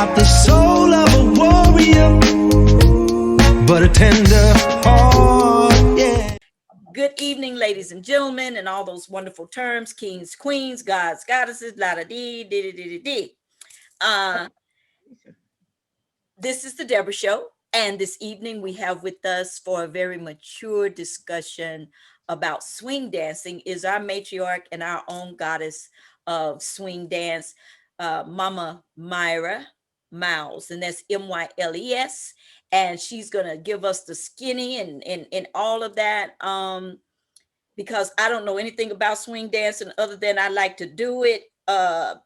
got the soul of a warrior, but a tender heart, yeah. Good evening, ladies and gentlemen, and all those wonderful terms, kings, queens, gods, goddesses, la da dee, dee dee dee dee. This is the Debra Show, and this evening we have with us for a very mature discussion about swing dancing is our matriarch and our own goddess of swing dance, Mama Myra Myles, and that's Myles, and she's gonna give us the skinny and all of that. Because I don't know anything about swing dancing other than I like to do it. A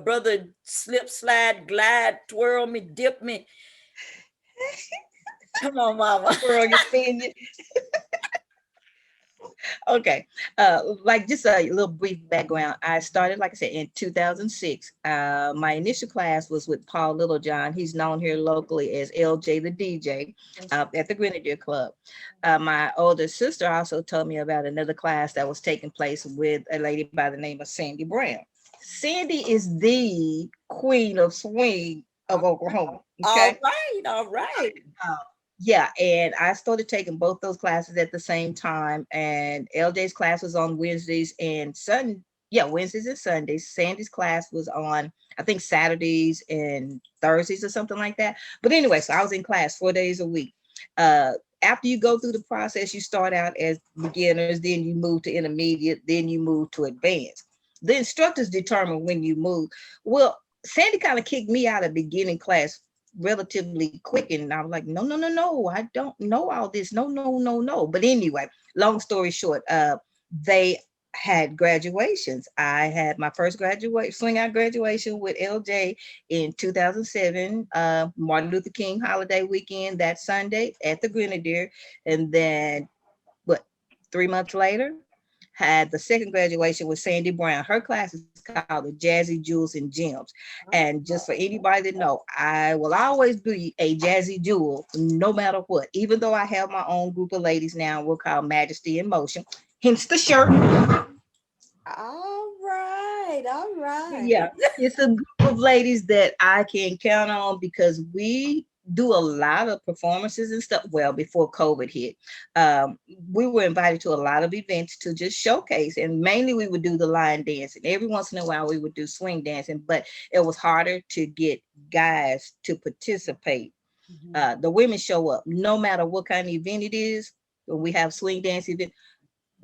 brother slip, slide, glide, twirl me, dip me. Come on, mama. Twirl your spin. Okay, like just a little brief background. I started, like I said, in 2006. My initial class was with Paul Littlejohn. He's known here locally as LJ the DJ at the Grenadier Club. My older sister also told me about another class that was taking place with a lady by the name of Sandy Brown. Sandy is the queen of swing of Oklahoma. Okay? All right. Yeah, and I started taking both those classes at the same time. And LJ's class was on Wednesdays and Wednesdays and Sundays. Sandy's class was on, I think, Saturdays and Thursdays or something like that. But anyway, so I was in class 4 days a week. After you go through the process, you start out as beginners, then you move to intermediate, then you move to advanced. The instructors determine when you move. Well, Sandy kind of kicked me out of beginning class relatively quick, and I was like, no, I don't know all this, no. But anyway, long story short, they had graduations. I had my first swing out graduation with LJ in 2007, Martin Luther King holiday weekend, that Sunday at the Grenadier. And then 3 months later, had the second graduation with Sandy Brown. Her class is called the Jazzy Jewels and Gems. And just for anybody to know, I will always be a Jazzy Jewel no matter what. Even though I have my own group of ladies now, we're called Majesty in Motion. Hence the shirt. All right. Yeah, it's a group of ladies that I can count on because we do a lot of performances and stuff. Well, before COVID hit, we were invited to a lot of events to just showcase, and mainly we would do the line dancing. Every once in a while we would do swing dancing, but it was harder to get guys to participate. The women show up no matter what kind of event it is. When we have swing dance event,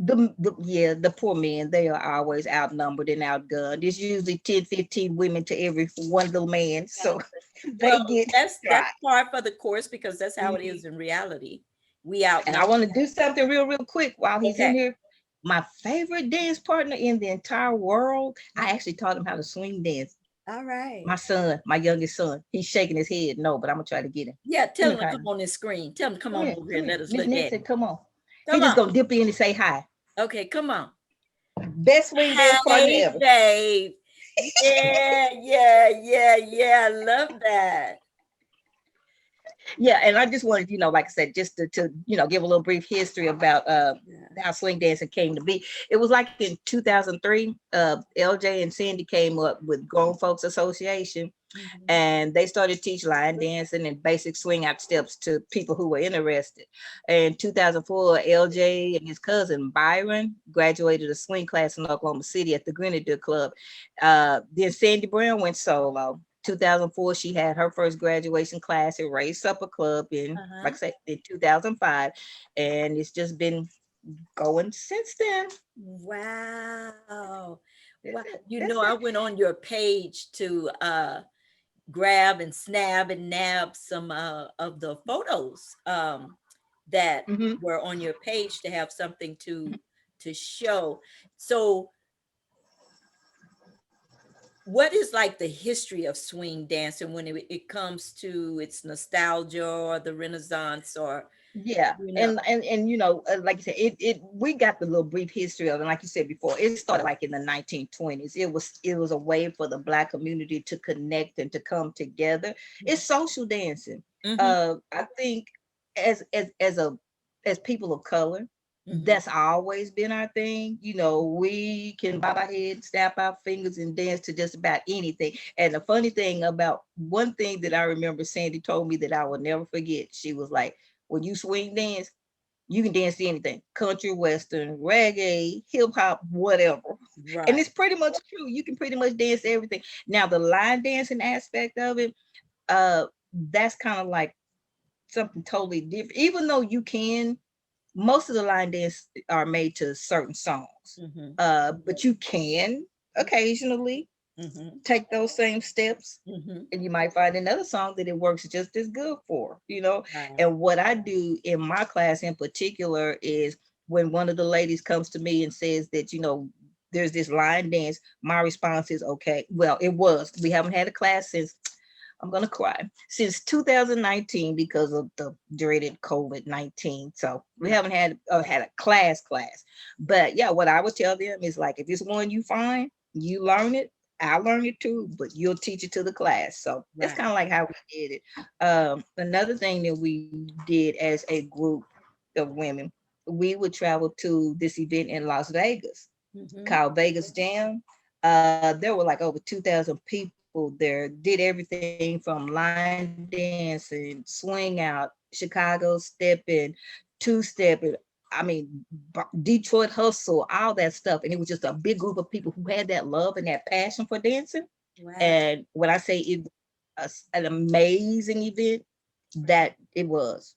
the poor men, they are always outnumbered and outgunned. It's usually 10, 15 women to every one little man. So that's par for the course, because that's how it is in reality. And I want to do something real quick while he's in here. My favorite dance partner in the entire world, I actually taught him how to swing dance. All right. My son, my youngest son, he's shaking his head no, but I'm gonna try to get him. Yeah, tell him to come on this screen. Tell him to come on over here and let us look at him. Come on. He's just gonna dip in and say hi. Okay, come on. Best swing dance partner ever. Babe. Yeah. Love that. Yeah, and I just wanted, like I said, just to give a little brief history about how swing dancing came to be. It was like in 2003, LJ and Cindy came up with Grown Folks Association, and they started teaching line dancing and basic swing out steps to people who were interested. In 2004, LJ and his cousin Byron graduated a swing class in Oklahoma City at the Grenadier Club. Then Sandy Brown went solo. 2004, she had her first graduation class at Ray's Supper Club in, like I said, in 2005, and it's just been going since then. Wow. I went on your page to grab and snab and nab some of the photos that were on your page to have something to show. So what is like the history of swing dancing when it comes to its nostalgia or the Renaissance or and like you said, we got the little brief history of it. Like you said before, it started like in the 1920s. It was a way for the Black community to connect and to come together. It's social dancing. I think as people of color, That's always been our thing. You know, we can bob our head, snap our fingers, and dance to just about anything. And the funny thing about one thing that I remember Sandy told me that I will never forget, she was like, when you swing dance, you can dance to anything, country, western, reggae, hip hop, whatever. And Right. it's pretty much true. You can pretty much dance to everything. Now, the line dancing aspect of it, uh, that's kind of like something totally different. Even though you can, most of the line dance are made to certain songs, Mm-hmm. but you can occasionally Mm-hmm. take those same steps, Mm-hmm. and you might find another song that it works just as good for, you know. Right. And what I do in my class in particular is when one of the ladies comes to me and says that, you know, there's this line dance, my response is, okay, well, it was, we haven't had a class since, I'm gonna cry, since 2019 because of the dreaded COVID-19. So we Right. haven't had a class. But yeah, what I would tell them is like, if it's one you find, you learn it. I learn it too, but you'll teach it to the class. So that's Right. kind of like how we did it. Another thing that we did as a group of women, we would travel to this event in Las Vegas Mm-hmm. called Vegas Jam. There were like over 2,000 people there, did everything from line dancing, swing out, Chicago stepping, two-stepping, I mean, Detroit hustle, all that stuff. And it was just a big group of people who had that love and that passion for dancing. Wow. And when I say it was an amazing event, that it was.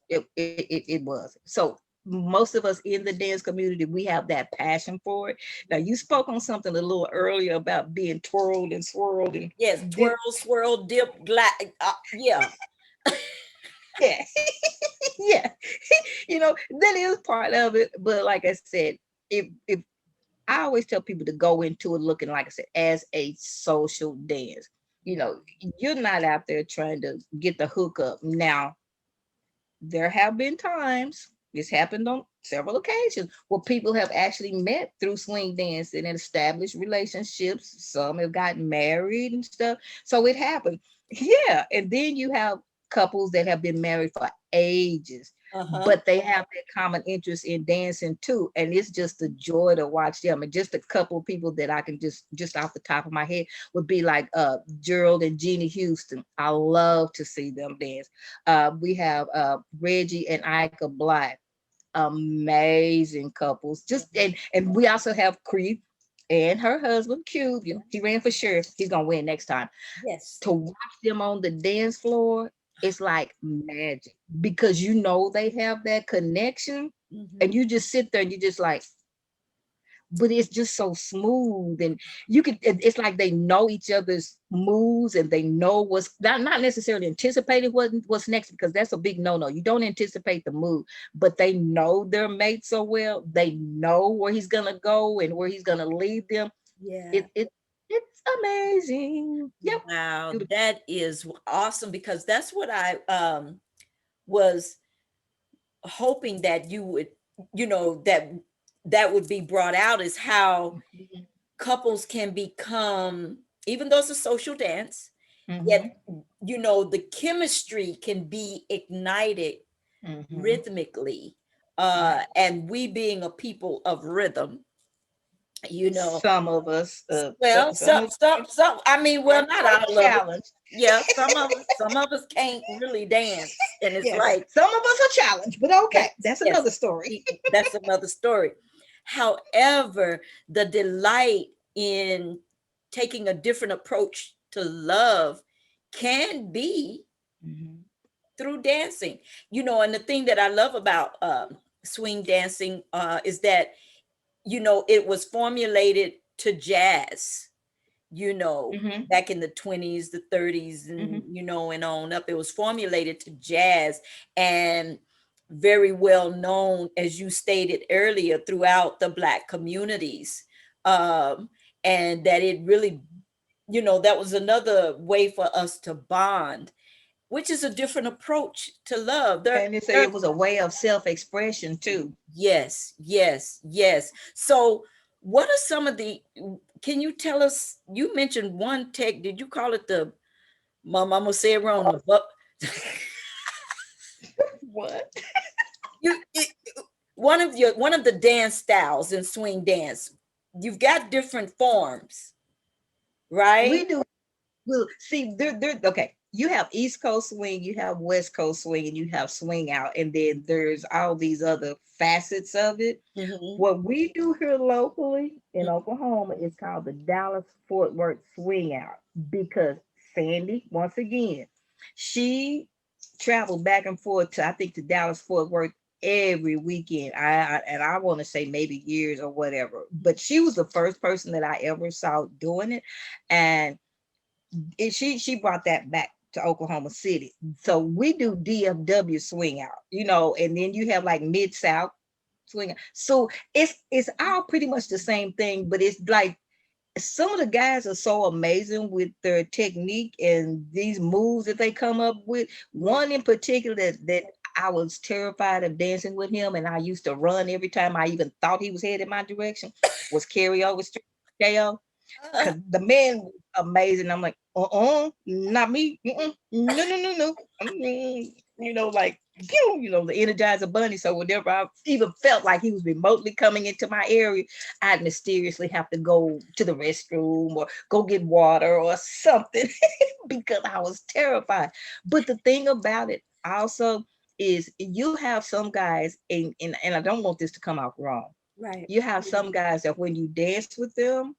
So most of us in the dance community, we have that passion for it. Now you spoke on something a little earlier about being twirled and swirled and Yes. dip. Twirl, swirl, dip, glide. Yeah. Yeah. Yeah. You know, that is part of it. But like I said, if I always tell people to go into it looking, like I said, as a social dance. You know, you're not out there trying to get the hookup. Now, there have been times, this happened on several occasions, where people have actually met through swing dancing and established relationships. Some have gotten married and stuff. So it happened. Yeah. And then you have couples that have been married for ages, Uh-huh. but they have that common interest in dancing too. And it's just a joy to watch them. And just a couple of people that I can just off the top of my head would be like Gerald and Jeannie Houston. I love to see them dance. We have Reggie and Ika Black, amazing couples. Just and we also have Creed and her husband Cube. You know, he ran for sheriff. He's gonna win next time. Yes. To watch them on the dance floor, it's like magic because you know they have that connection, Mm-hmm. and you just sit there and you just like, but it's just so smooth, and you can it's like they know each other's moves and they know what's not necessarily anticipating what's next, because that's a big no. You don't anticipate the move, but they know their mate so well, they know where he's gonna go and where he's gonna lead them. Yeah. It's amazing. Yep. Wow. That is awesome because that's what I was hoping that you would, that would be brought out, is how couples can become, even though it's a social dance, yet, Hmm. the chemistry can be ignited Hmm. rhythmically. Right. And we being a people of rhythm, you know, Some of us, well, some, I mean, well, some not are all of us. challenged. Yeah, some of us can't really dance. And it's Yes, like, some of us are challenged, but okay, yes, that's yes, another story. that's another story. However, the delight in taking a different approach to love can be Mhm. through dancing. And the thing that I love about swing dancing is that, it was formulated to jazz, Mhm. back in the 20s, the 30s, and, Mhm. and on up. It was formulated to jazz and very well known, as you stated earlier, throughout the Black communities. Um, and that it really, that was another way for us to bond, which is a different approach to love. And they say There, it was a way of self-expression too. yes, yes, yes. So, what are some of the, can you tell us? You mentioned one tech, did you call it the, Mom, I'm gonna say it wrong, What? you, it, one of the dance styles in swing dance, you've got different forms, right? We do. Well, see, they're okay. You have East Coast swing, you have West Coast swing, and you have swing out, and then there's all these other facets of it. Mhm. What we do here locally in Oklahoma is called the Dallas Fort Worth Swing Out because Sandy, once again, she traveled back and forth to I think to Dallas Fort Worth every weekend. And I want to say maybe years or whatever, but she was the first person that I ever saw doing it, and she brought that back to Oklahoma City. So we do DFW swing out, and then you have like Mid South swing out. So it's all pretty much the same thing, but it's like some of the guys are so amazing with their technique and these moves that they come up with. One in particular that I was terrified of dancing with him, and I used to run every time I even thought he was headed my direction, was carryover street KO. Because the man was amazing. I'm like, not me. No. Like, the Energizer Bunny. So whenever I even felt like he was remotely coming into my area, I'd mysteriously have to go to the restroom or go get water or something because I was terrified. But the thing about it also is you have some guys, and I don't want this to come off wrong. Right. You have some guys that when you dance with them,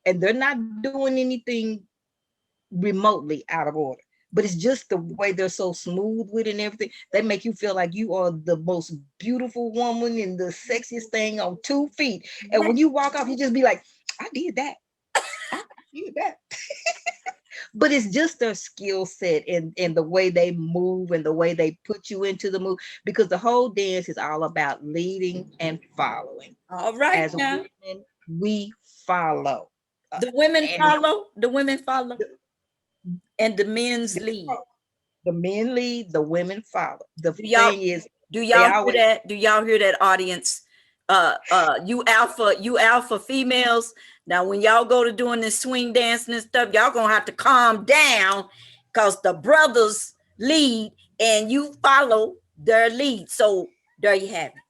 and they're not doing anything remotely out of order, but it's just the way they're so smooth with it and everything. They make you feel like you are the most beautiful woman and the sexiest thing on 2 feet. And when you walk off, you just be like, I did that. I did that. But it's just their skill set and the way they move and the way they put you into the move, because the whole dance is all about leading and following. All right As now. women, we follow. The women And follow, and the men's lead. the men lead, the women follow. The Do y'all thing is, do they y'all hear always that? Do y'all hear that, audience? You alpha females. Now, when y'all go to doing this swing dancing and stuff, y'all gonna have to calm down because the brothers lead and you follow their lead. So there you have it.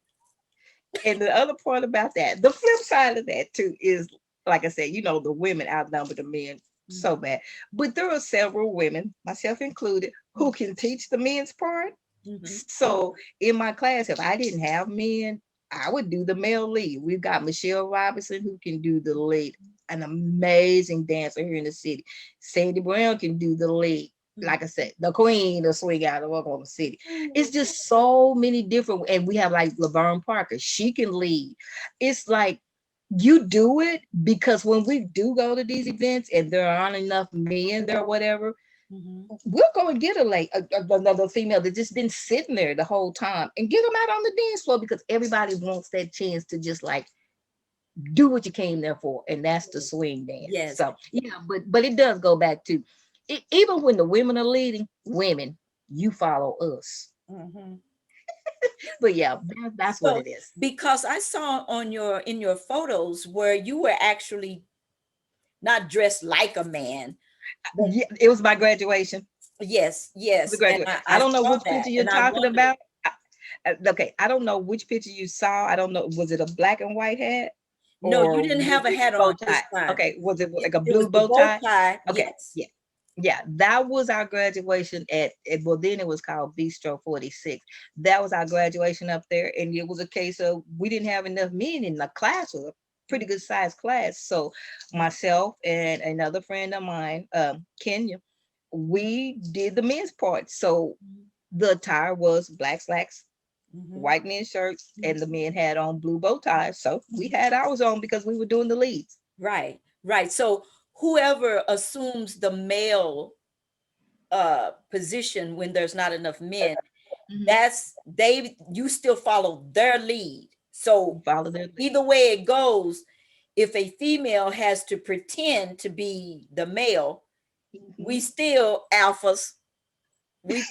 and the other part about that, the flip side of that too is, like I said, the women outnumber the men so bad. But there are several women, myself included, who can teach the men's part. So in my class, if I didn't have men, I would do the male lead. We've got Michelle Robinson who can do the lead, an amazing dancer here in the city. Sandy Brown can do the lead. Like I said, the queen of swing out of Oklahoma City. It's just so many different, and we have like Laverne Parker. She can lead. It's like you do it because when we do go to these events and there aren't enough men there or whatever, we'll go and get another female that's just been sitting there the whole time and get them out on the dance floor, because everybody wants that chance to just like do what you came there for, and that's the swing dance. Yes. So yeah, but it does go back to even when the women are leading, women, you follow us. But yeah, that's what it is. Because I saw in your photos where you were actually not dressed like a man. Yeah, it was my graduation. Yes. And I don't know which picture you're talking about. Okay, I don't know which picture you saw. I don't know. Was it a black and white hat? No, you didn't have a hat on this time. Okay, was it like a It was blue bow tie? Okay, yes. yeah, that was our graduation at well, then it was called Bistro 46. That was our graduation up there, and it was a case of we didn't have enough men in the class. It was a pretty good sized class, so myself and another friend of mine, Kenya, we did the men's part. So the attire was black slacks, white men's shirts, and the men had on blue bow ties. So we had ours on because we were doing the leads. Right. So whoever assumes the male position when there's not enough men, you still follow their lead. So Follow their lead. Either way it goes, if a female has to pretend to be the male, we still alphas. We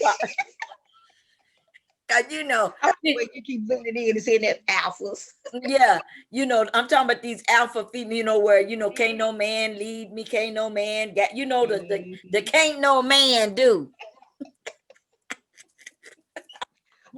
you keep looking in and saying that alphas. yeah, I'm talking about these alpha female, where can't no man lead me, can't no man got, the can't no man do.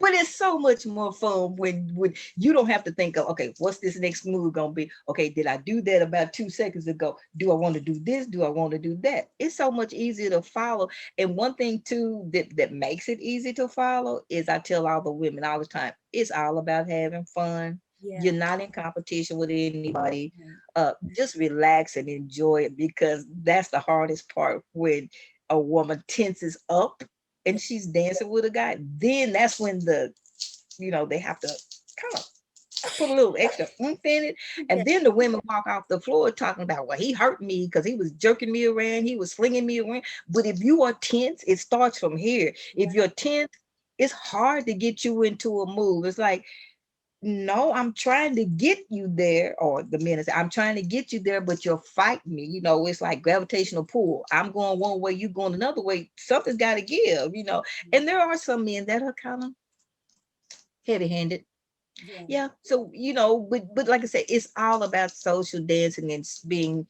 But it's so much more fun when you don't have to think of, okay, what's this next move gonna be? Okay, did I do that about 2 seconds ago? Do I want to do this? Do I want to do that? It's so much easier to follow. And one thing too that makes it easy to follow is I tell all the women all the time, it's all about having fun. Yeah. You're not in competition with anybody. Right. Just relax and enjoy it, because that's the hardest part, when a woman tenses up and she's dancing with a guy. Then that's when they have to kind of put a little extra oomph in it. Yeah. And then the women walk off the floor talking about, well, he hurt me because he was jerking me around, he was slinging me around. But if you are tense, it starts from here. If you're tense, it's hard to get you into a move. It's like, no, I'm trying to get you there, or the men say, I'm trying to get you there, but you're fighting me. It's like gravitational pull. I'm going one way, you going another way. Something's got to give. And there are some men that are kind of heavy-handed. Yeah. Yeah. So, but like I said, it's all about social dancing and being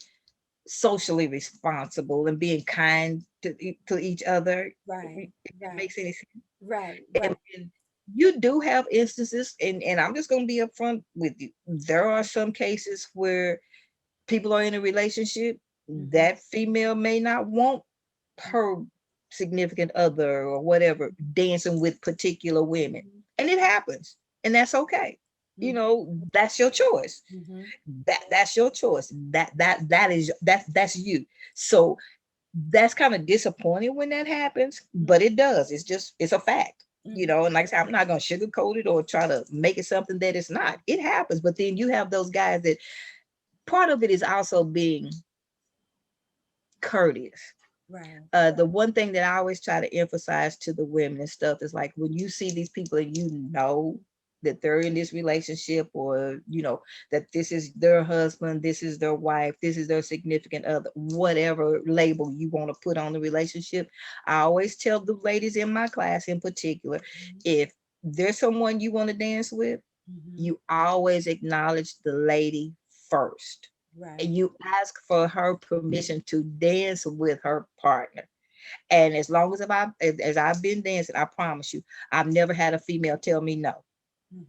socially responsible and being kind to each other. Right. If that Right. makes any sense. Right. And, Right. and you do have instances, and I'm just going to be upfront with you. There are some cases where people are in a relationship, that female may not want her significant other or whatever dancing with particular women, and it happens, and that's okay. That's your choice. Mm-hmm. That's your choice. That's you. So that's kind of disappointing when that happens, but it does. It's a fact. And like I said, I'm not going to sugarcoat it or try to make it something that it's not. It happens. But then you have those guys that part of it is also being courteous. Right. The one thing that I always try to emphasize to the women and stuff is, like, when you see these people and that they're in this relationship, or that this is their husband, this is their wife, this is their significant other, whatever label you want to put on the relationship, I always tell the ladies in my class in particular, if there's someone you want to dance with, you always acknowledge the lady first. Right. And you ask for her permission to dance with her partner. And as long as I've been dancing, I promise you, I've never had a female tell me no.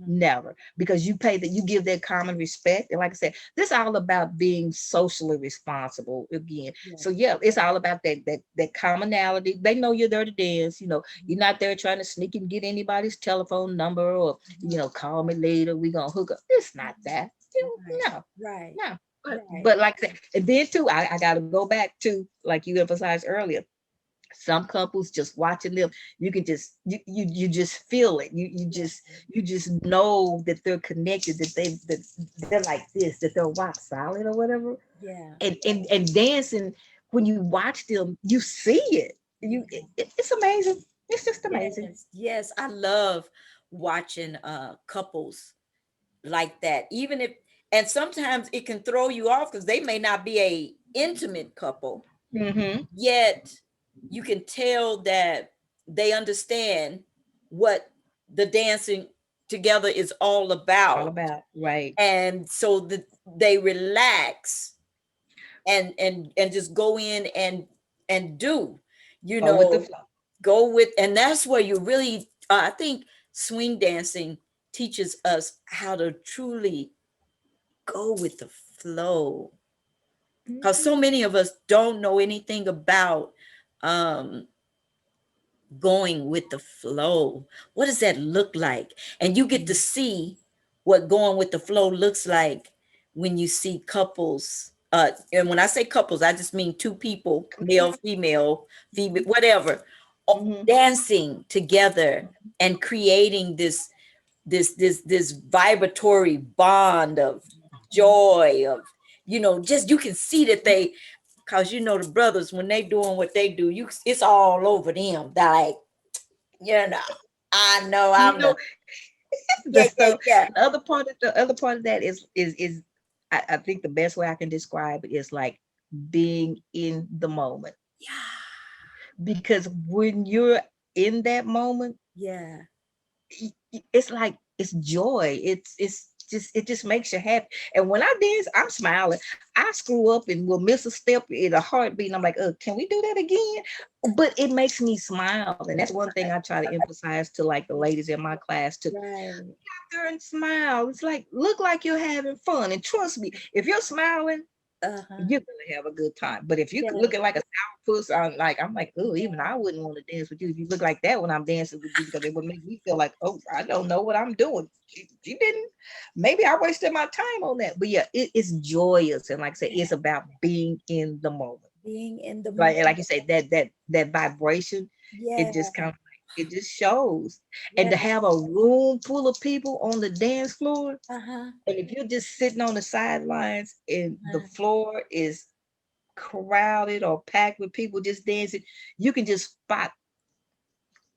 Never. Because you give that common respect. And like I said, this is all about being socially responsible again. So yeah, it's all about that commonality. They know you're there to dance. You're not there trying to sneak and get anybody's telephone number, or call me later, we're gonna hook up. It's not that. No. Right. No. But like I said, and then too, I gotta go back to, like you emphasized earlier, some couples, just watching them, you can just you just feel it. You just know that they're connected, that they're like this, that they're rock solid or whatever. Yeah. And dancing, when you watch them, you see it. It's amazing. It's just amazing. Yes. I love watching couples like that. Even if, and sometimes it can throw you off because they may not be a intimate couple, yet you can tell that they understand what the dancing together is all about. All about, right. And so that they relax and just go in and do, Go with the flow. go with, and that's where you really I think swing dancing teaches us how to truly go with the flow, because so many of us don't know anything about going with the flow. What does that look like? And you get to see what going with the flow looks like when you see couples. And when I say couples, I just mean two people, male, female, whatever, dancing together and creating this vibratory bond of joy, of just, you can see that they, because the brothers, when they doing what they do, it's all over them. They're like, I know I'm yeah, So yeah. the other part of that is I think the best way I can describe it is like being in the moment. Because when you're in that moment, Yeah. it's like, it's joy. it just makes you happy. And when I dance, I'm smiling. I screw up and will miss a step in a heartbeat. And I'm like, can we do that again? But it makes me smile. And that's one thing I try to emphasize to like the ladies in my class to Right. there and smile. It's like, look like you're having fun. And trust me, if you're smiling, Uh-huh. you're gonna have a good time. But if you Yeah. looking like a sourpuss, I'm like, oh, even I wouldn't want to dance with you if you look like that when I'm dancing with you, because it would make me feel like, oh, I don't know what I'm doing. She didn't. Maybe I wasted my time on that. But yeah, it's joyous, and like I said, it's about being in the moment. Being in the Like moment. you said, that vibration, Yeah. it just kind of it just shows. And Yeah. to have a room full of people on the dance floor, Uh-huh. and if you're just sitting on the sidelines and the Uh-huh. floor is crowded or packed with people just dancing, you can just spot,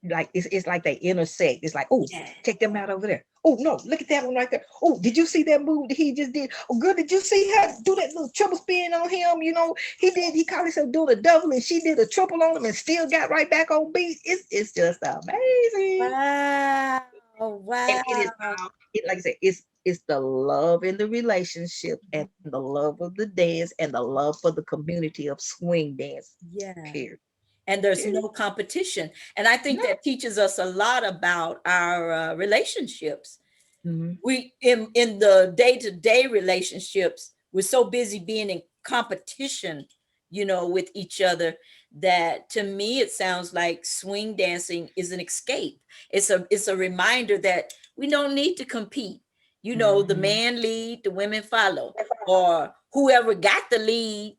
like it's like they intersect. It's like, oh, Yeah. check them out over there. Oh no, look at that one right there. Oh, did you see that move that he just did? Oh, good. Did you see her do that little triple spin on him? He caught himself doing a double and she did a triple on him and still got right back on beat. It's just amazing. Wow. And it is Wow. like I said, it's the love in the relationship and the love of the dance and the love for the community of swing dance. Yeah. Period. And there's Period. no competition. And I think No. that teaches us a lot about our relationships. Mhm. We in the day-to-day relationships, we're so busy being in competition, with each other, that to me it sounds like swing dancing is an escape. It's a reminder that we don't need to compete. The Mhm. man lead, the women follow, or whoever got the lead,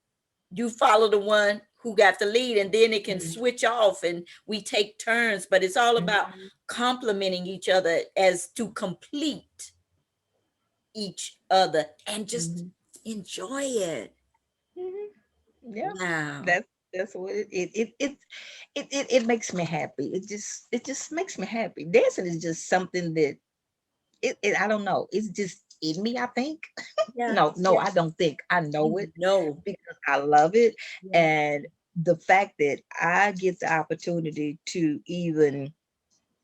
you follow the one who got the lead, and then it can Mhm. switch off and we take turns. But it's all about Mhm. complementing each other as to complete each other and just Mhm. enjoy it. Mhm. Yeah, Wow. that's what it makes me happy. It just makes me happy. Dancing is just something that I don't know. It's just in me, I think. Yeah. No, Yeah. I don't think. I know You it know. because I love it. Yeah. And the fact that I get the opportunity to even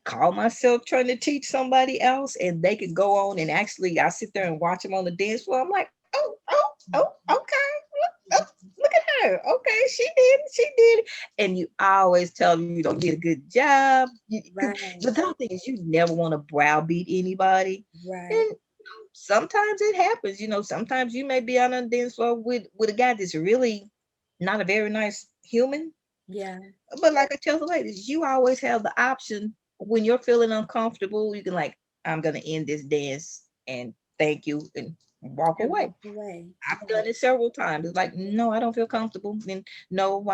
call myself trying to teach somebody else and they could go on and actually I sit there and watch them on the dance floor. I'm like, okay. Oh, look at her. Okay, she did. And you always tell them you don't did a good job. Right. The other thing is you never want to browbeat anybody. Right. And sometimes it happens. Sometimes you may be on a dance floor with a guy that's really not a very nice human. Yeah. But like I tell the ladies, you always have the option when you're feeling uncomfortable. You can like, I'm gonna end this dance and thank you and walk And away. walk away. I've Right. done it several times. It's like, no, I don't feel comfortable. And no,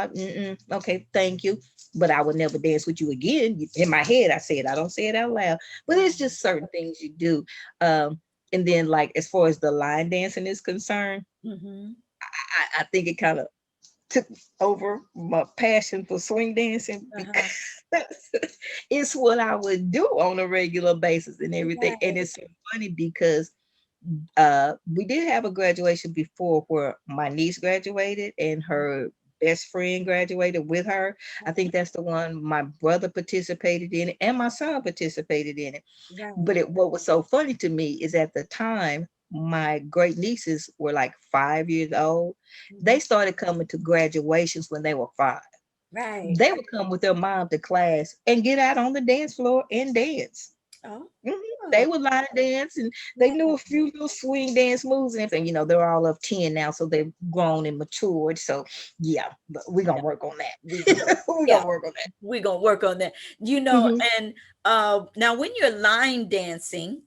okay, thank you. But I would never dance with you again. In my head, I say it. I don't say it out loud. But it's just certain things you do. And then, like as far as the line dancing is concerned, Mm-hmm. I think it kind of took over my passion for swing dancing because Uh-huh. it's what I would do on a regular basis and everything. And Right. it's so funny because we did have a graduation before where my niece graduated and her best friend graduated with her. I think that's the one my brother participated in it and my son participated in it. Right. But what was so funny to me is at the time, my great nieces were like 5 years old. Mhm. They started coming to graduations when they were 5. Right. They would come with their mom to class and get out on the dance floor and dance. Oh. Mhm. They would line dance and they Yeah. knew a few little swing dance moves and everything. They're all of 10 now, so they've grown and matured. So yeah, but we're gonna Yeah. work on We gonna that. We're yeah, gonna work on that. we're gonna work on that. Mhm. And now when you're line dancing,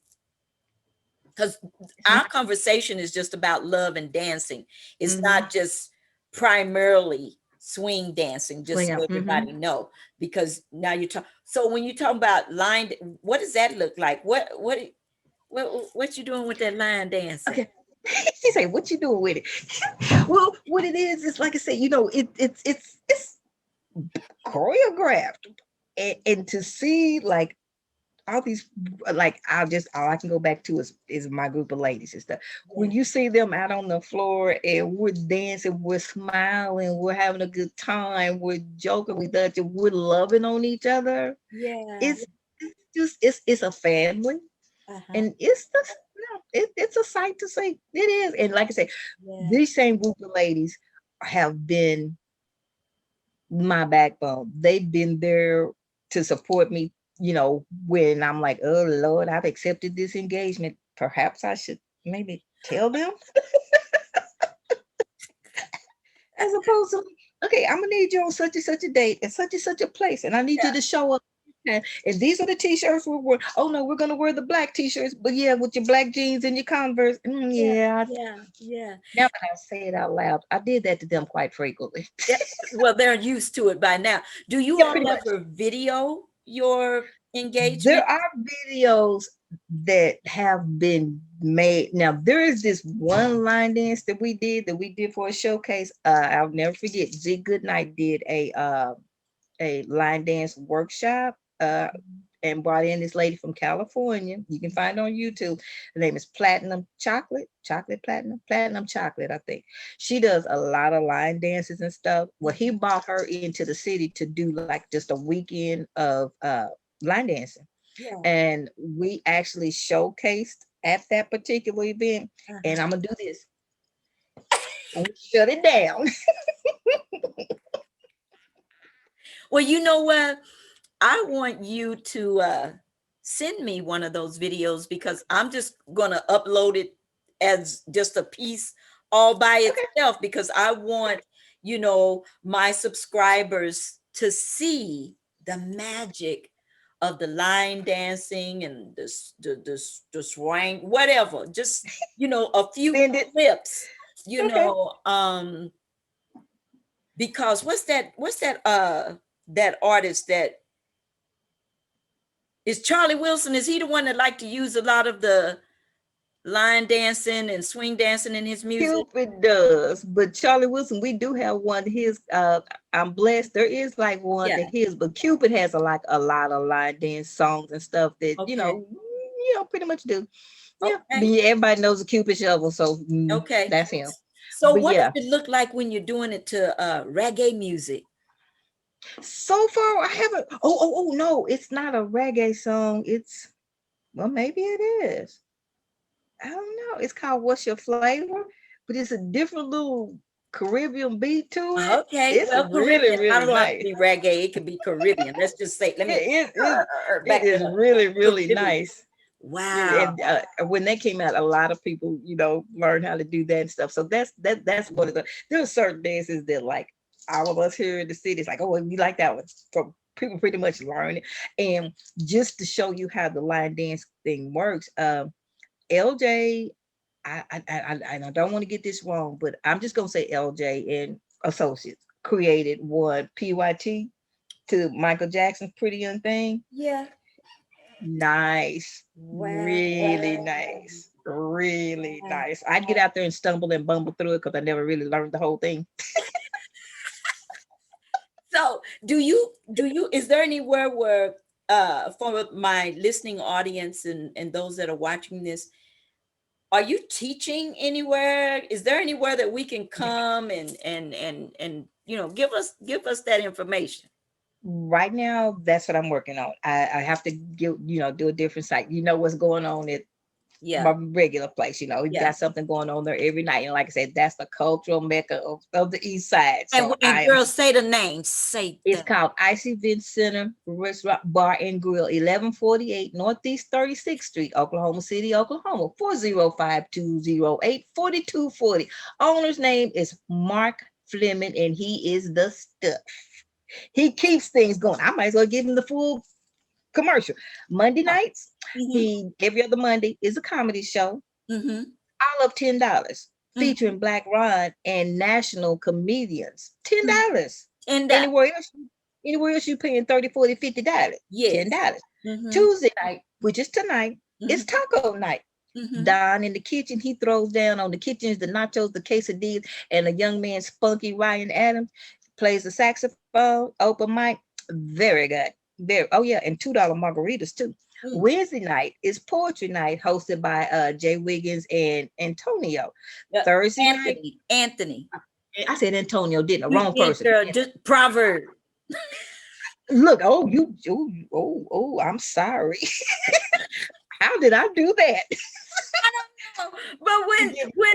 because Mhm. our conversation is just about love and dancing. It's Mhm. not just primarily swing dancing, just Swing so out. Mhm. everybody know. Because now you're talking. So when you talk about what does that look like? What you doing with that line dancing? Okay. She said, "What you doing with it?" Well, what it is like I said, it's choreographed, and to see like all these like all I can go back to is my group of ladies and stuff. When Yeah, you see them out on the floor and we're dancing, we're smiling, we're having a good time, we're joking with each other, we're loving on each other. yeah, It's just it's a family, uh-huh. and it's just yeah. it's a sight to see. It is. And like I said, Yeah. these same group of ladies have been my backbone. They've been there to support me, when I'm like, oh Lord, I've accepted this engagement. Perhaps I should maybe tell them, as opposed to, okay, I'm gonna need you on such and such a date and such a place, and I need you to show up. And these are the t-shirts we're wearing. Oh no, we're gonna wear the black t-shirts, but yeah, with your black jeans and your Converse. Yeah. Yeah. Yeah. Yeah. Now that I say it out loud, I did that to them quite frequently. Yeah. Well, they're used to it by now. Do you Yeah, all pretty much. ever video your engagement? There are videos that have been made. Now there is this one line dance that we did for a showcase. I'll never forget. Z Goodnight did a line dance workshop and brought in this lady from California. You can find her on YouTube. Her name is Platinum Platinum Chocolate, I think. She does a lot of line dances and stuff. Well, he brought her into the city to do like just a weekend of line dancing. Yeah. And we actually showcased at that particular event. And I'm gonna do this. Shut it down. Well, you know what? I want you to send me one of those videos, because I'm just gonna upload it as just a piece all by itself, because I want, my subscribers to see the magic of the line dancing and the swing, whatever. Just, a few clips, because what's that artist that is Charlie Wilson? Is he the one that like to use a lot of the line dancing and swing dancing in his music? Cupid does, but Charlie Wilson, we do have one. His I'm blessed. There is like one that his, but Cupid has a lot of line dance songs and stuff that pretty much do. Yeah, everybody knows the Cupid shovel, so that's him. So what does it look like when you're doing it to reggae music? So far, I haven't. Oh no, it's not a reggae song. It's, well, maybe it is. I don't know. It's called "What's Your Flavor," but it's a different little Caribbean beat to it. Okay, it's really I don't nice. have to be reggae. It could be Caribbean. Let's just say, it is really nice. Wow. And when they came out, a lot of people, learned how to do that and stuff. So that's one of the. There are certain dances that, like, all of us here in the city, it's like, oh, we like that one. So people pretty much learn it. And just to show you how the line dance thing works, LJ, I don't want to get this wrong, but I'm just gonna say LJ and Associates created one PYT to Michael Jackson's Pretty Young Thing. Yeah. Nice. Wow. Really nice. Really nice. I'd get out there and stumble and bumble through it because I never really learned the whole thing. So is there anywhere where for my listening audience and those that are watching this, are you teaching anywhere? Is there anywhere that we can come and give us that information? Right now, that's what I'm working on. I have to do a different site. What's going on at my regular place. We got something going on there every night. And like I said, that's the cultural mecca of the Eastside. So and girls, say the name. It's called Icy Event Center Restaurant Bar and Grill, 1148 Northeast 36th Street, Oklahoma City, Oklahoma, 405-208-4240. Owner's name is Mark Fleming, and he is the stuff. He keeps things going. I might as well give him the full commercial. Monday nights, every other Monday is a comedy show. All of $10, featuring Black Ron and national comedians. $10. Anywhere else you paying $30, $40, $50. $10. Tuesday night, which is tonight, it's taco night. Don in the kitchen, he throws down on the kitchens, the nachos, the quesadillas, and a young man, Spunky Ryan Adams, plays the saxophone, open mic. Very good. And $2 margaritas too. Wednesday night is poetry night, hosted by Jay Wiggins and Antonio. Thursday night, Anthony. I said Antonio, didn't I? Wrong person. Just proverb. Look, I'm sorry. How did I do that? But when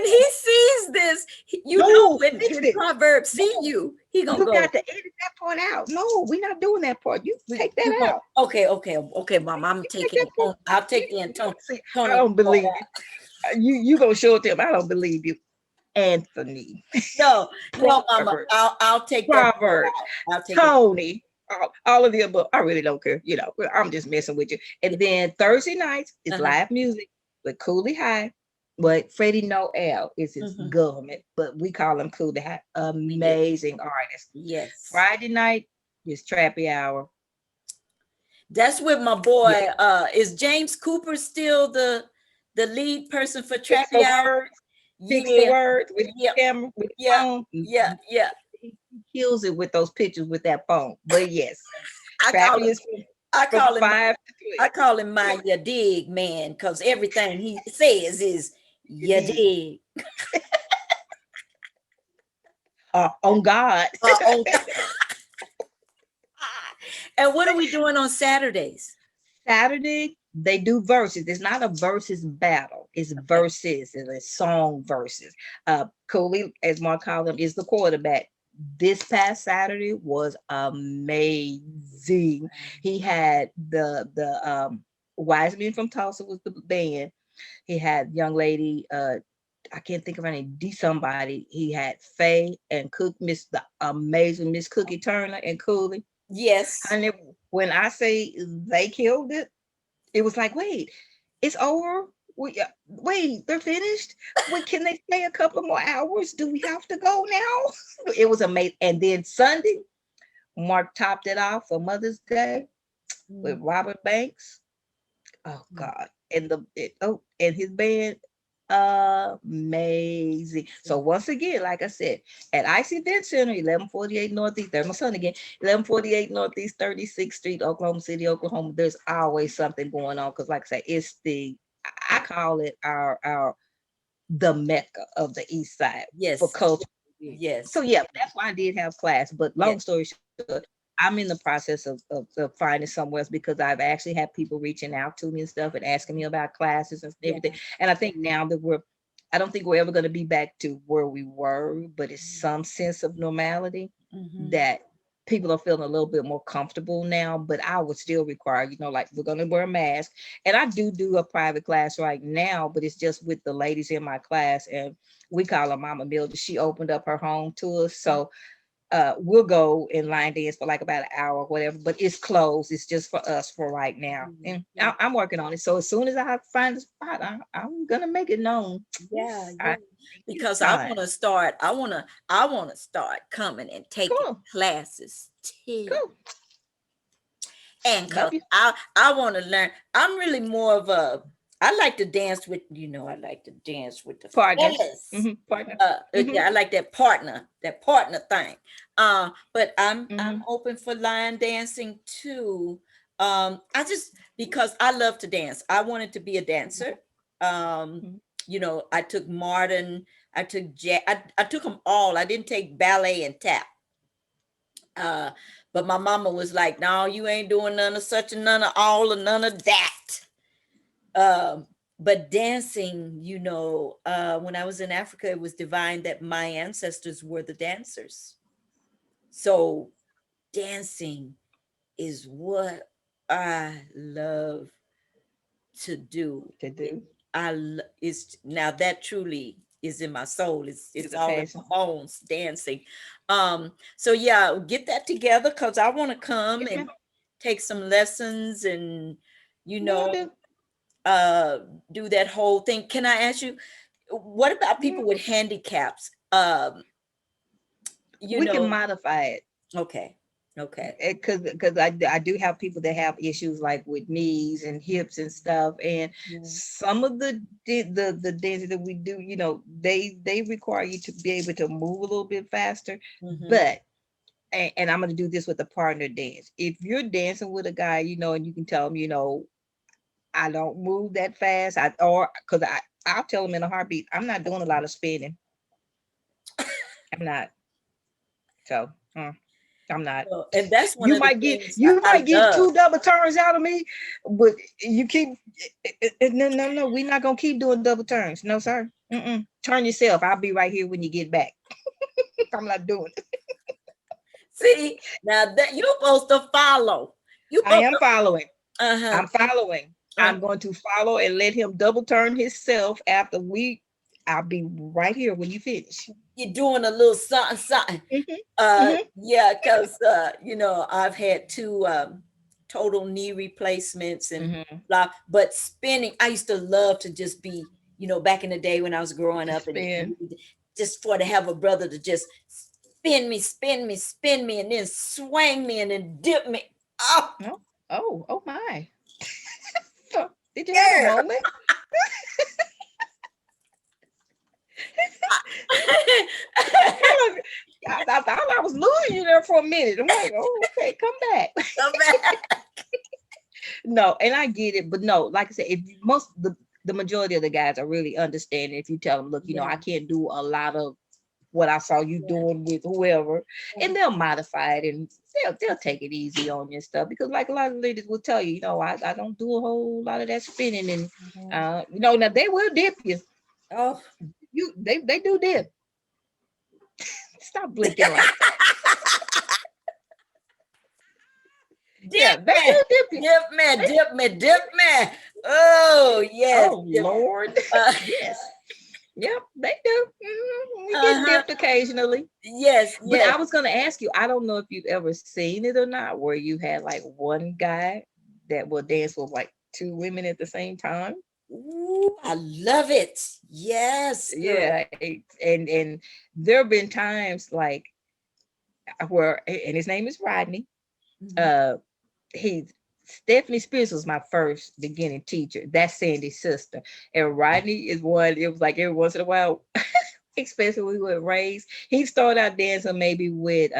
he sees this, you know, No, when fix it. Proverbs see No, you, he gonna you go. got to edit that part out. No, we're not doing that part. You take You that go. out. Okay, Mom. I'm You take taking that it. part. I'll take the Tony. See, I Tony. don't believe you. You gonna show it to him. I don't believe you. Anthony. No, no, Mama. Proverbs. I'll take that part Proverbs. out. I'll take it. Tony. All of the above. I really don't care. You know, I'm just messing with you. And then Thursday nights is live music with Cooley High. But Freddie Noel is his government, but we call him Cooley High. Amazing artist. Yes. Friday night is Trappy Hour. That's with my boy. Is James Cooper still the lead person for Trappy Hour? Fix the words with the camera, with the phone. Yeah. He kills it with those pictures with that phone. But yes, I Trappy is from 5 to 3. I call him my ya dig man, because everything he says is ya dig. On God. On God. And what are we doing on Saturdays? Saturday, they do verses. It's not a verses battle. It's verses. It's song verses. Coley, as Mark called him, is the quarterback. This past Saturday was amazing. He had the Wise Men from Tulsa was the band. He had young lady, I can't think of her name, D somebody. He had Faye and Cook, the amazing Miss Cookie Turner and Cooley. Yes. And when I say they killed it, it was like, wait, it's over. Wait, they're finished. Wait, can they stay a couple more hours? Do we have to go now? It was amazing. And then Sunday, Mark topped it off for Mother's Day with Robert Banks. Oh God. And and his band, amazing. So once again, like I said, at Ice Event Center, 1148 Northeast, there's my son again, 1148 Northeast 36th Street, Oklahoma City, Oklahoma. There's always something going on, because like I say, it's I call it the Mecca of the East Side. Yes. For culture. Yes. So yeah, that's why I did have class. But long story short, I'm in the process of finding somewhere else, because I've actually had people reaching out to me and stuff and asking me about classes and everything. And I think now that I don't think we're ever going to be back to where we were, but it's some sense of normality that people are feeling a little bit more comfortable now. But I would still require, like, we're going to wear a mask. And I do a private class right now, but it's just with the ladies in my class, and we call her Mama Mildred. She opened up her home to us. So we'll go and line dance for like about an hour or whatever, but it's closed. It's just for us for right now. And I'm working on it. So as soon as I find a spot, I'm gonna make it known. Because I want to start. I want to start coming and taking classes too. Cool. And I want to learn. I'm really more of I like to dance with, I like to dance with the partners. Partner. Yeah, I like that partner thing. But I'm open for line dancing too. Because I love to dance. I wanted to be a dancer. I took modern, I took jazz, I took them all. I didn't take ballet and tap. But my mama was like, no, you ain't doing none of such and none of all or none of that. But dancing, when I was in Africa, it was divine that my ancestors were the dancers. So dancing is what I love to do. Now that truly is in my soul. It's all in my bones, dancing. So yeah, get that together, because I want to come and take some lessons and do that whole thing. Can I ask you, what about people with handicaps? We can modify it. Okay. Because I do have people that have issues like with knees and hips and stuff, and some of the dances that we do, they require you to be able to move a little bit faster. But and I'm going to do this with a partner dance. If you're dancing with a guy, and you can tell him, I don't move that fast, because I'll tell him in a heartbeat, I'm not doing a lot of spinning. I'm not. So I'm not. And that's one You of the might get things you I might get love. 2 double turns out of me, but you keep no, we're not gonna keep doing double turns. No, sir. Turn yourself. I'll be right here when you get back. I'm not doing it. See, now that you're supposed to follow. You I supposed am following. to, I'm following. uh, I'm going to follow and let him double turn himself after we. I'll be right here when you finish. you're doing a little something, something. Hmm. Yeah, because I've had two total knee replacements and Hmm. blah. But spinning, I used to love to just be, back in the day when I was growing up, and Spin. just for to have a brother to just spin me, and then swing me, and then dip me. Oh, Oh, oh my. So, did you have a yeah. moment? I thought I was losing you there for a minute. I'm like, oh, okay, come back. Come back. No, and I get it, but no, like I said, if most the majority of the guys are really understanding if you tell them, look, Yeah. I can't do a lot of what I saw you doing with whoever, and they'll modify it and they'll take it easy on your stuff because like a lot of ladies will tell you, I don't do a whole lot of that spinning and now they will dip you. Oh. They do dip. Stop blinking like that. Yeah, Dip they me, do dip you. dip me. Oh, yes. Oh Lord. Yes. Yep, they do. We get Uh-huh. dipped occasionally. Yes, But yes. I was gonna ask you, I don't know if you've ever seen it or not, where you had like one guy that will dance with like 2 women at the same time. Ooh, I love it. Yes, girl. Yeah, and there have been times like where, and his name is Rodney. Mhm. Uh, he Stephanie Spears was my first beginning teacher. That's Sandy's sister, and Rodney is one. It was like every once in a while, especially when we would raise. He started out dancing maybe with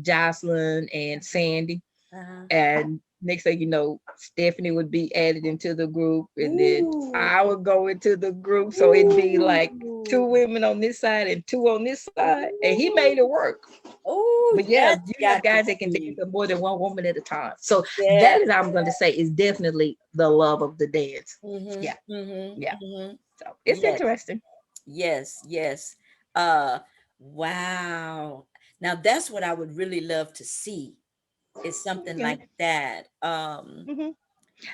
Jocelyn and Sandy, Uh-huh. and next thing you know, Stephanie would be added into the group, and then Ooh. I would go into the group. So it'd be like 2 women on this side and 2 on this side, and he made it work. Oh, But yeah, that's you have got to guys that can dance be. with more than 1 woman at a time. So Yeah. that is, I'm going to say, is definitely the love of the dance. Mm-hmm. Yeah, Mm-hmm. yeah. Mm-hmm. So it's Yes. interesting. Yes. Yes. Uh, wow. Now that's what I would really love to see is something Yeah. like that. Hmm.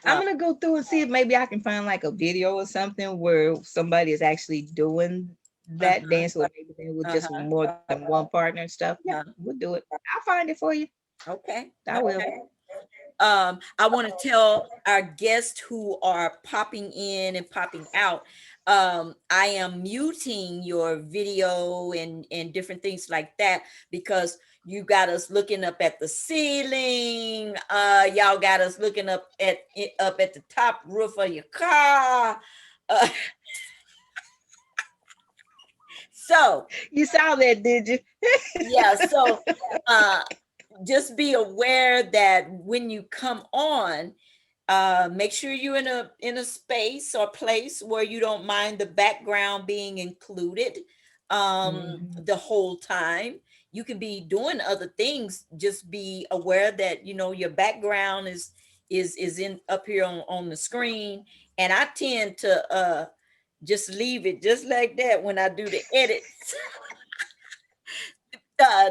I'm Uh, gonna go through and see if maybe I can find like a video or something where somebody is actually doing that uh-huh. dance with maybe they with just Uh-huh. more than one partner and stuff. Yeah, Uh-huh. we'll do it. I'll find it for you. Okay. I will. Okay. I want to tell our guests who are popping in and popping out, I am muting your video and different things like that because you got us looking up at the ceiling. Y'all got us looking up at the top roof of your car. Uh, so You saw that, did you? yeah, so uh, just be aware that when you come on, make sure you're in a space or place where you don't mind the background being included Mhm. the whole time. You can be doing other things. Just be aware that your background is in up here on the screen. And I tend to just leave it just like that when I do the edits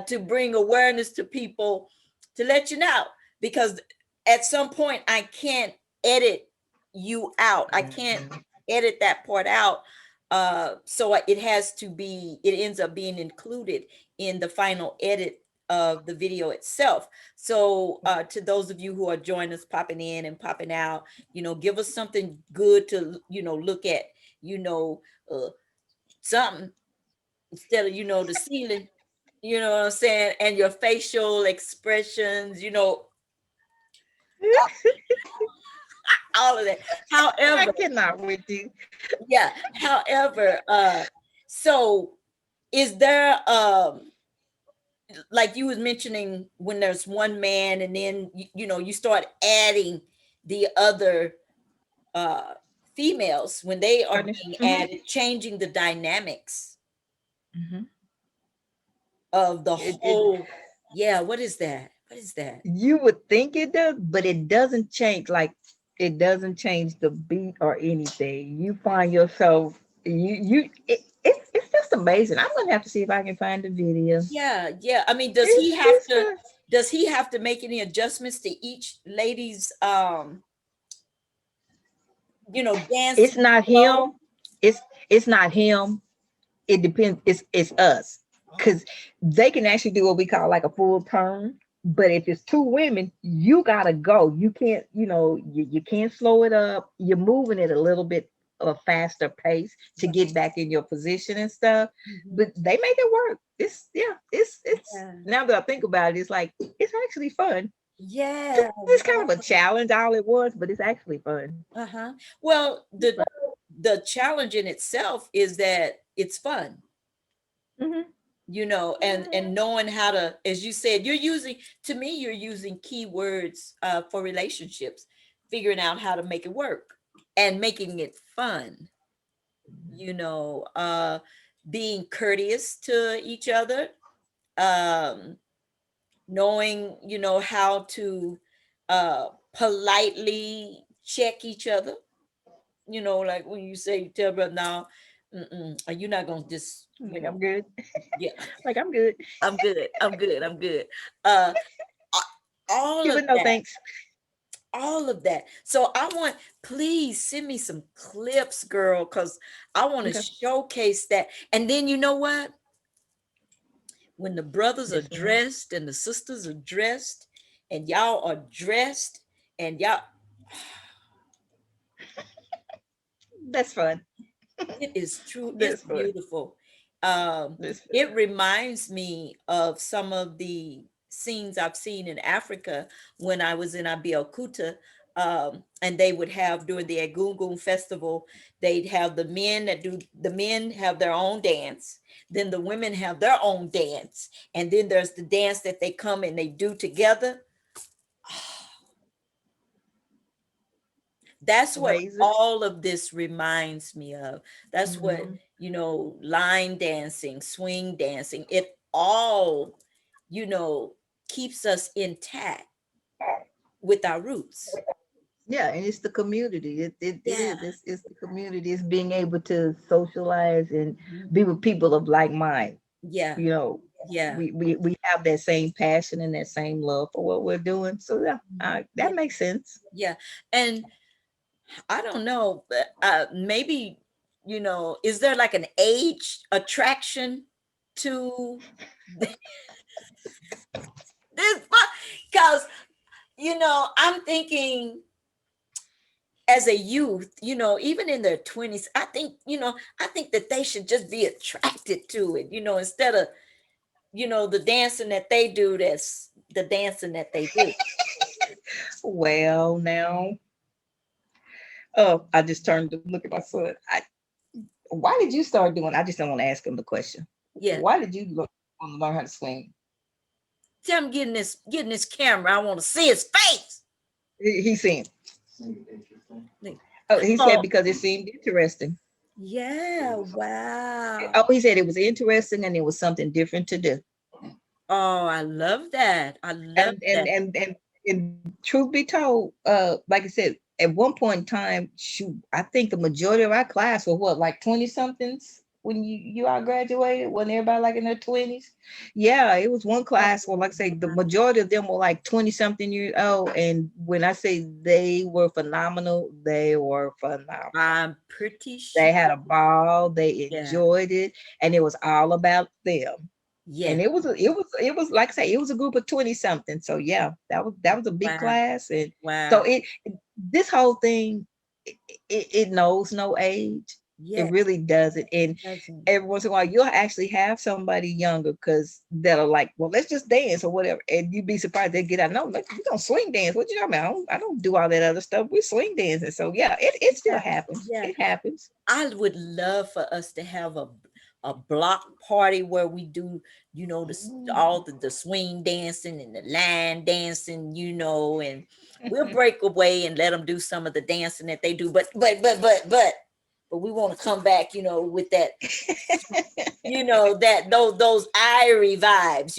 to bring awareness to people to let you know because at some point I can't edit you out. I can't Mhm. edit that part out. So it ends up being included in the final edit of the video itself. So to those of you who are joining us, popping in and popping out, give us something good to look at, you know uh, something instead of the ceiling, you know what I'm saying, and your facial expressions, all of that. I However, cannot with you. yeah, however, so is there like you was mentioning when there's one man and then you start adding the other uh females when they are Partners. being Mhm. added, changing the dynamics Mhm. of the It whole Yeah, what is that? What is that? You would think it does, but it doesn't change. Like it doesn't change the beat or anything. You find yourself, it's just amazing. I'm gonna have to see if I can find the video. Yeah, yeah. I mean, It's fun. does he have to make any adjustments to each lady's It's dancing not flow? him. It's it's not him. It depends. It's us because they can actually do what we call like a full turn. But if it's two women, you gotta go. You can't, you can't slow it up. You're moving it a little bit of a faster pace to Right. get back in your position and stuff. Mhm. But they make it work. It's Yeah. now that I think about it, it's like it's actually fun. Yeah. It's kind of a challenge all at once, but it's actually fun. Uh-huh. Well, It's fun. the challenge in itself is that it's fun, Mhm. and knowing how to, as you said, you're using keywords for relationships, figuring out how to make it work and making it fun, you know, uh, being courteous to each other, um, knowing, how to politely check each other, like when you say, Deborah, now, you're not going to just, Like I'm good. yeah, Like I'm good. I'm good. I'm good. I'm good. Uh, all Yeah, of but no that, thanks. all of that. So please send me some clips, girl, because I want to Okay. showcase that. And then you know what? When the brothers are Yes, ma'am. dressed and the sisters are dressed and y'all are dressed and y'all, That's fun. it is true. It's That's fun. beautiful. That's fun. It reminds me of some of the scenes I've seen in Africa when I was in Abeokuta. And they would have during the Egungun festival, they'd have the men have their own dance, then the women have their own dance, and then there's the dance that they come and they do together. That's what Amazing. all of this reminds me of. That's what, Mhm. line dancing, swing dancing, it all, you know, keeps us intact with our roots. Yeah, and it's the community. It Yeah. is. It's the community. It's being able to socialize and Mhm. be with people of like mind. Yeah. You know, Yeah. we have that same passion and that same love for what we're doing. So yeah, Yeah. that makes sense. Yeah. And I don't know, but maybe, is there like an age attraction to this? Because, I'm thinking as a youth, even in their 20s, I think that they should just be attracted to it, instead of, the dancing that they do, that's the dancing that they do. Well, now, I just turned to look at my son. Why did you start doing? I just don't want to ask him the question. Yeah. Why did you want to learn how to swing? See, I'm getting this camera. I want to see his face. He said, oh, he said Oh, because it seemed interesting. yeah. Wow. Oh, he said it was interesting and it was something different to do. Oh, I love that. I love And that. truth be told, like I said, at one point in time, shoot, I think the majority of our class were what, like 20 somethings when you all graduated, when everybody like in their 20s. Yeah, it was one class where, like I say, the majority of them were like 20 something years old. And when I say they were phenomenal, they were phenomenal. I'm pretty They sure. had a ball, they Yeah. enjoyed it, and it was all about them. Yeah. And it was like I say, it was a group of 20 something. So yeah, that was a big Wow. class. And so Wow. this whole thing, it knows no age. It Yeah. really doesn't. And Doesn't. every once in a while you'll actually have somebody younger because that'll like, well, let's just dance or whatever. And you'd be surprised they get out. No, like, we don't swing dance. What you talking about? I don't do all that other stuff. We swing dancing. So yeah, it still Yeah. happens. Yeah. It happens. I would love for us to have a block party where we do, all the swing dancing and the line dancing, and we'll break away and let them do some of the dancing that they do. But but we want to come back, with that, that those Irie vibes,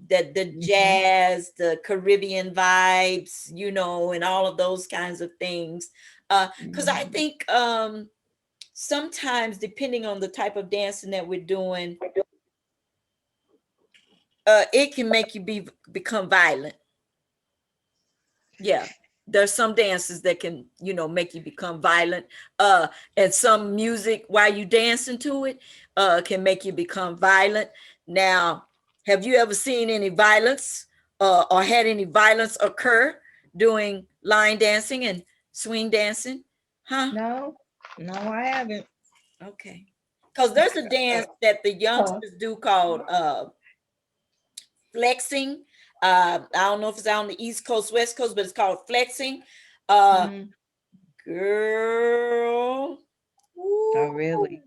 that the jazz, the Caribbean vibes, and all of those kinds of things. Because I think sometimes, depending on the type of dancing that we're doing, it can make you become violent. Yeah. There's some dances that can, make you become violent. And some music while you dancing to it can make you become violent. Now, have you ever seen any violence or had any violence occur doing line dancing and swing dancing? Huh? No, I haven't. Okay. Because there's a dance that the youngsters do called flexing. I don't know if it's on the East Coast, West Coast, but it's called flexing. Girl. Oh, really?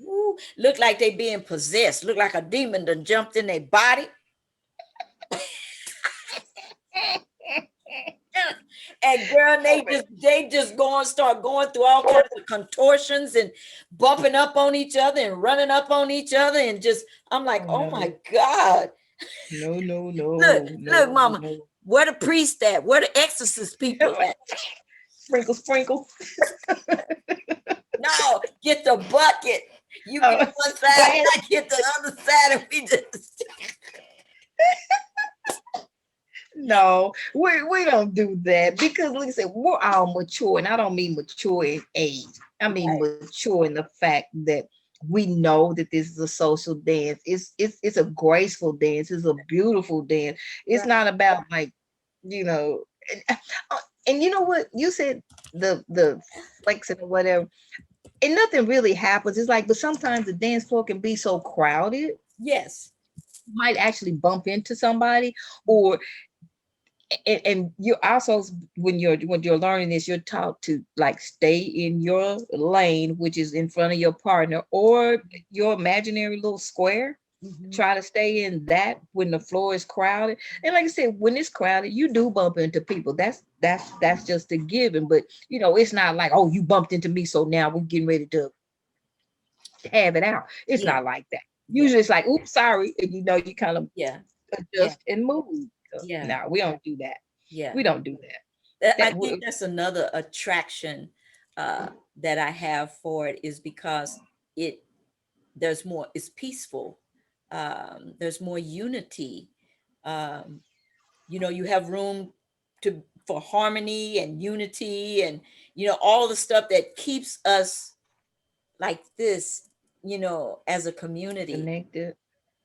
Ooh, look like they being possessed. Look like a demon done jumped in their body. And girl, they just start going through all kinds of contortions and bumping up on each other and running up on each other, and just I'm like, oh my God. No. Look, mama, where the priest at? Where the exorcist people at? Sprinkle. No, get the bucket. You get one side, I get the other side, and we just No, we don't do that, because like I said, we're all mature, and I don't mean mature in age. I mean mature in the fact that we know that this is a social dance. It's a graceful dance. It's a beautiful dance. It's not about like, and you know what you said, the flexing or whatever, and nothing really happens. It's like, but sometimes the dance floor can be so crowded. Yes. You might actually bump into somebody, or and you also, when you're learning this, you're taught to like stay in your lane, which is in front of your partner or your imaginary little square. Try to stay in that when the floor is crowded. And like I said, when it's crowded, you do bump into people. That's just a given. But it's not like, oh, you bumped into me, so now we're getting ready to have it out. It's not like that. Usually it's like, oops, sorry, and you kind of adjust and move. So, no, we don't do that. We don't do that. I think that's another attraction that I have for it, is because it's peaceful. There's more unity. You have room for harmony and unity, and all the stuff that keeps us like this, as a community Connected.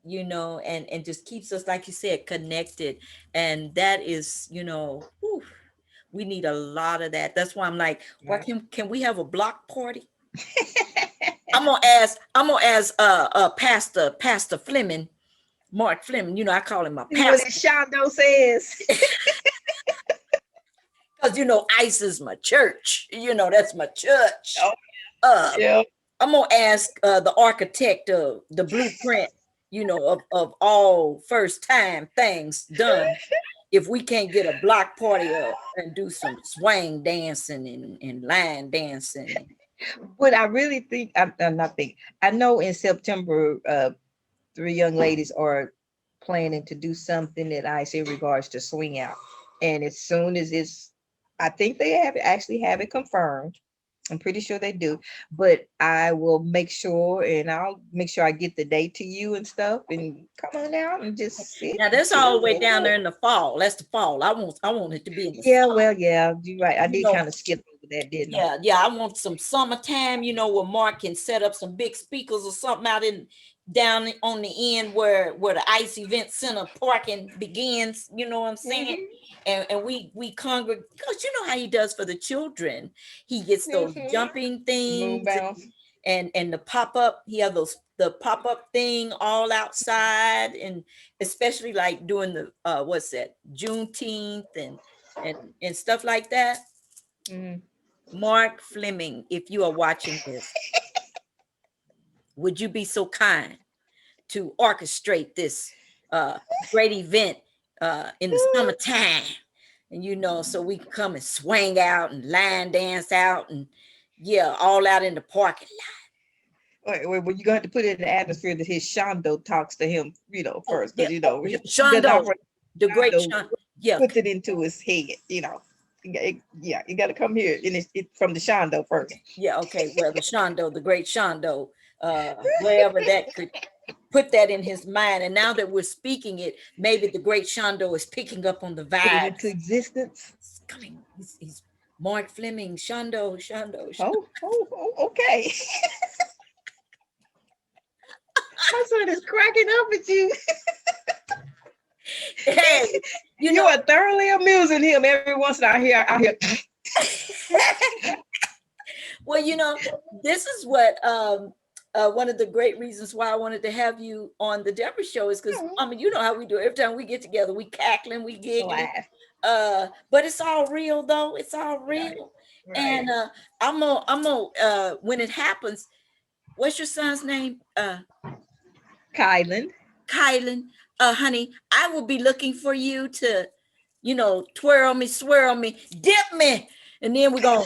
And just keeps us, like you said, connected. And that is, whew, we need a lot of that. That's why I'm like, why can we have a block party? I'm gonna ask Pastor Fleming, Mark Fleming, I call him my pastor. What Shondo says. Because ICE is my church. That's my church. Yeah. I'm gonna ask the architect of the blueprint, of all first time things done. If we can't get a block party up and do some swing dancing and line dancing. But I really think, I know in September, 3 young ladies are planning to do something at ICE in regards to swing out. And as soon as I think they actually have it confirmed. I'm pretty sure they do, but I will make sure, and I'll make sure I get the date to you and stuff, and come on out and just sit. Now that's all the way down there in the fall. That's the fall. I want it to be in the summer. Well, yeah, you're right. I did kind of skip over that, didn't I? Yeah. I want some summertime, where Mark can set up some big speakers or something out down on the end where the ICE Event Center parking begins. You know what I'm saying? And we congregate, because you know how he does for the children. He gets those jumping things and the pop-up. He has the pop-up thing all outside, and especially like doing the Juneteenth and stuff like that. Mark Fleming, if you are watching this, would you be so kind to orchestrate this great event in the summertime? And so we can come and swing out and line dance out and Yeah, all out in the parking Wait, well, you're gonna have to put it in the atmosphere that his Shondo talks to him, lot. first, Yeah, because he doesn't Shondo, operate. the great Shondo Shondo. Yeah, puts it into his head, Yeah, you got to come here from the Shondo first. yeah, okay. Well, the Shondo, the great Shondo, wherever that could put that in his mind. And now that we're speaking it, maybe the great Shondo is picking up on the Put it into vibes. existence. It's coming. He's Mark Fleming, Shondo. Okay. My son is cracking up at you. Hey, You are thoroughly amusing him every once in a while. I hear. Well, this is what one of the great reasons why I wanted to have you on the Debra show is because you know how we do it. Every time we get together, we cackling, we giggling. But it's all real though. It's all real. Right. And I'm gonna when it happens, what's your son's name? Kylan. Honey, I will be looking for you to, twirl me, swirl me, dip me, and then we're gonna.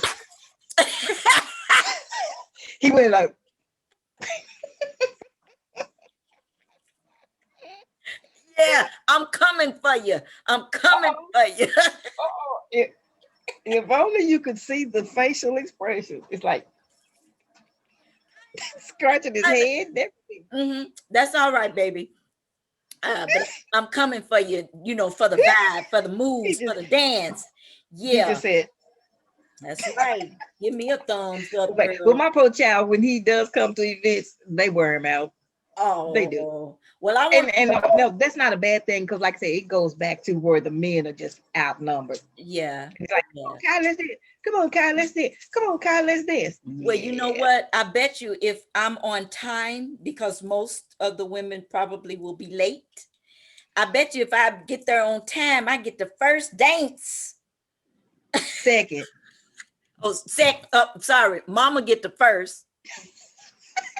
He went like. Yeah, I'm coming for you. I'm coming for you. If only you could see the facial expression. It's like scratching his head. Mm-hmm. That's all right, baby. But I'm coming for you, for the vibe, for the moves, for the dance. Yeah. He just said. That's right. Give me a thumbs up. Well, my poor child, when he does come to events, they wear him out. Oh, they do. Well, and no, that's not a bad thing because, like I said, it goes back to where the men are just outnumbered. Yeah. It's like, come on, Kyle, let's dance. Come on, Kyle, let's dance. Come on, Kyle, let's dance. Well, you know what? I bet you if I'm on time, because most of the women probably will be late. I bet you if I get there on time, I get the first dance. Second. Sorry. Mama get the first.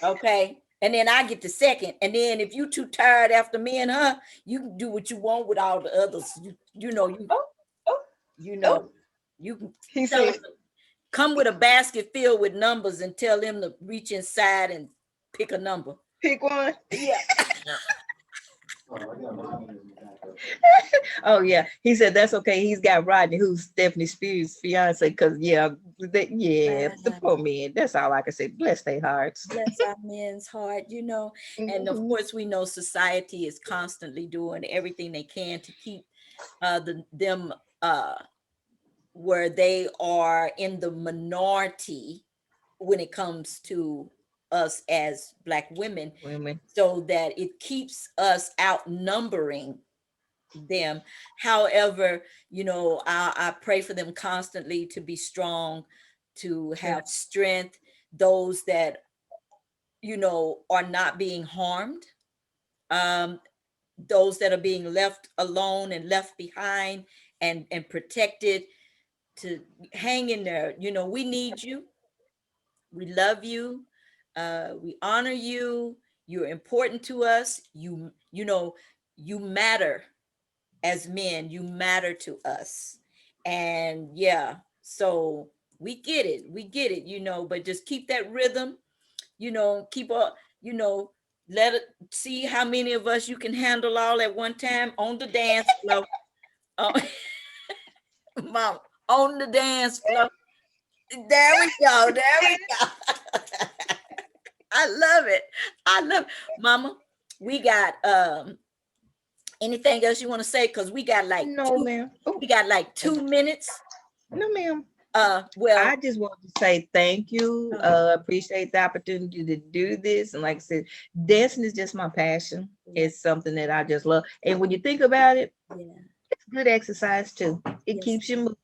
Okay. And then I get the second. And then if you too tired after me and her, you can do what you want with all the others. He said, come with a basket filled with numbers and tell them to reach inside and pick a number. Pick one. Yeah. Oh yeah, he said that's okay. He's got Rodney, who's Stephanie Spears' fiance. Because the poor men. That's all I can say. Bless their hearts. Bless our men's heart, And of course, we know society is constantly doing everything they can to keep them where they are in the minority when it comes to us as Black women, so that it keeps us outnumbering them. However, I pray for them constantly to be strong, to have strength, those that are not being harmed, those that are being left alone and left behind and protected, to hang in there. We need you, we love you, we honor you, you're important to us, you matter. As men, you matter to us. And so we get it, but just keep that rhythm, keep up, let it see how many of us you can handle all at one time on the dance floor. Mom, on the dance floor. There we go. I love it. Mama, we got anything else you want to say? Because we got like ma'am. We got like 2 minutes. No, ma'am. Well, I just want to say thank you. Appreciate the opportunity to do this. And like I said, dancing is just my passion. It's something that I just love. And when you think about it, it's good exercise too. It keeps you moving.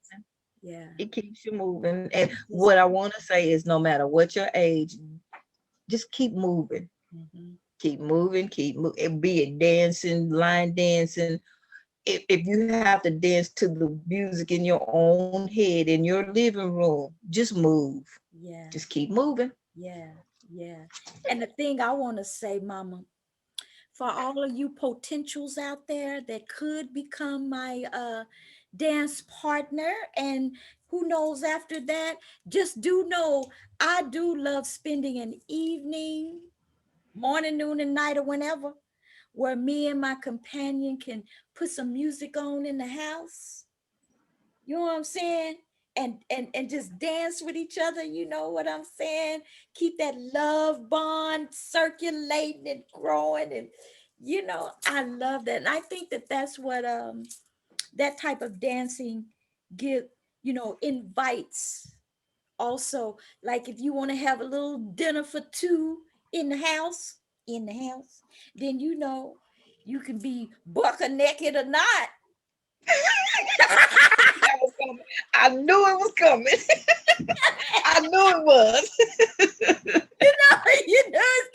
Yeah. It keeps you moving. And what I want to say is, no matter what your age, just keep moving. Mm-hmm. Keep moving, be it dancing, line dancing. If you have to dance to the music in your own head, in your living room, just move. Yeah. Just keep moving. Yeah. And the thing I want to say, Mama, for all of you potentials out there that could become my dance partner. And who knows after that, just do know I do love spending an evening, morning, noon, and night, or whenever, where me and my companion can put some music on in the house. You know what I'm saying? And just dance with each other. You know what I'm saying? Keep that love bond circulating and growing. And I love that. And I think that that's what that type of dancing give, invites. Also, like if you want to have a little dinner for two in the house, then you can be buck naked or not. That was coming. I knew it was coming. I knew it was. It's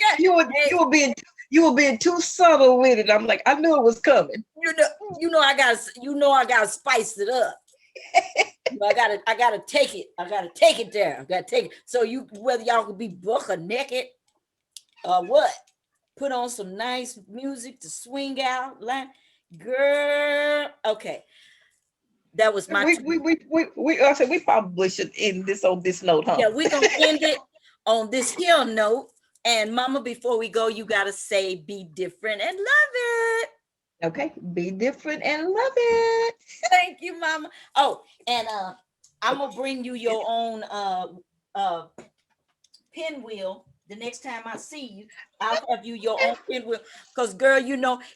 got, You were hey, you were being too subtle with it. I'm like, I knew it was coming. I gotta spice it up. I gotta take it. I gotta take it there. I gotta take it. So whether y'all could be buck or naked or what, put on some nice music to swing out, like, girl. Okay, that was my. I said we probably should end this on this note, huh? Yeah, we're gonna end it on this here note. And Mama, before we go, you gotta say, be different and love it. Okay, be different and love it. Thank you, Mama. Oh, and I'm gonna bring you your own pinwheel the next time I see you. I'll have you your own pinwheel, because girl,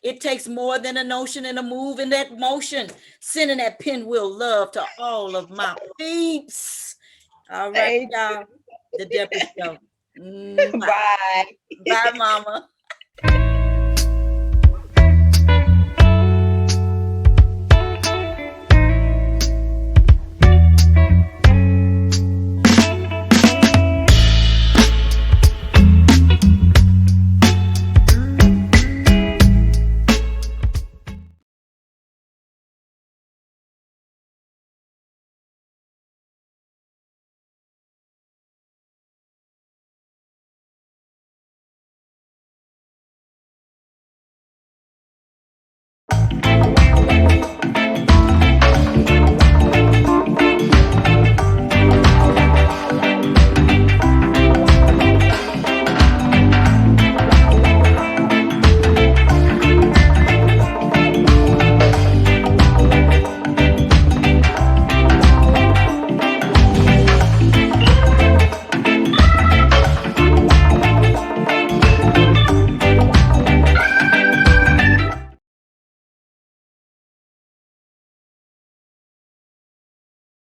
it takes more than a notion and a move in that motion. Sending that pinwheel love to all of my peeps. All right, y'all. The Debra Show. Bye. Bye. Bye, Mama.